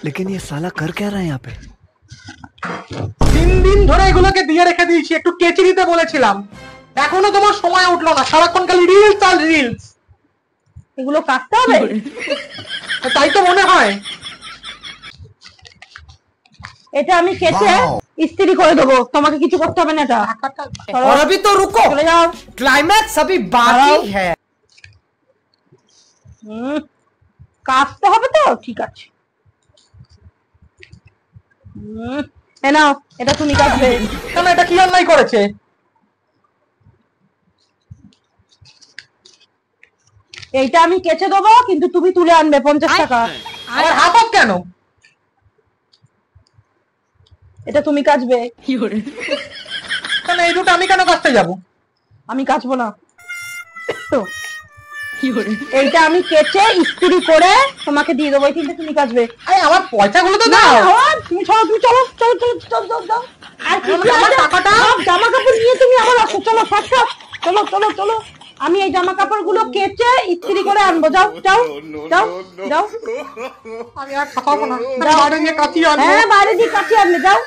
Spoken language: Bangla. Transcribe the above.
लेकिन ये साला कर क्या रहा है यहाँ पे? 3 দিন ধরে এগুলোকে দিয়ে রেখে দিয়েছি, একটু কেচি দিতে বলেছিলাম, এখনো তোমার সময় উঠলো না, সারাক্ষণ খালি রিলস আর রিলস। এগুলো কাটতে হবে? তাই তো মনে হয়। এটা আমি কেটে ইস্ত্রি করে দেবো, তোমাকে কিছু করতে হবে না। এটা और अभी तो रुको, চলে যাও। क्लाइमैक्स अभी बाकी है। কাটতে হবে তো, ঠিক আছে। এ নাও, এটা তুমি কাটবে। কেন, এটা কি অন্যায় করেছে? এইটা আমি কেচে দেবো, কিন্তু তুমি তুলে আনবে 50 টাকা। আর হাফ অফ কেন? এটা তুমি কাটবে। কেন এই দুটো আমি কেন কাটতে যাব? আমি কাটবো না। এইটা আমি কেচে ইস্ত্রি করে তোমাকে দিয়ে দেবো, কিন্তু তুমি কাটবে। আরে আমার পয়সাগুলো তো না, দাও। তুমি চলো, তুমি চলো, চলো চলো চলো চলো চলো। আর কি আমার টাকাটা? সব জামা কাপড় নিয়ে তুমি আবার আসো, চলো সব সব, চলো চলো চলো। আমি এই জামা কাপড় গুলো কেচে ইস্ত্রি করে আনবো। যাও যাও যাও যাও। আমি আর খাবো না, বাইরে গিয়ে কাটিয়ে আনবো। হ্যাঁ, বাইরে দিয়ে কাটিয়ে আনবে, যাও।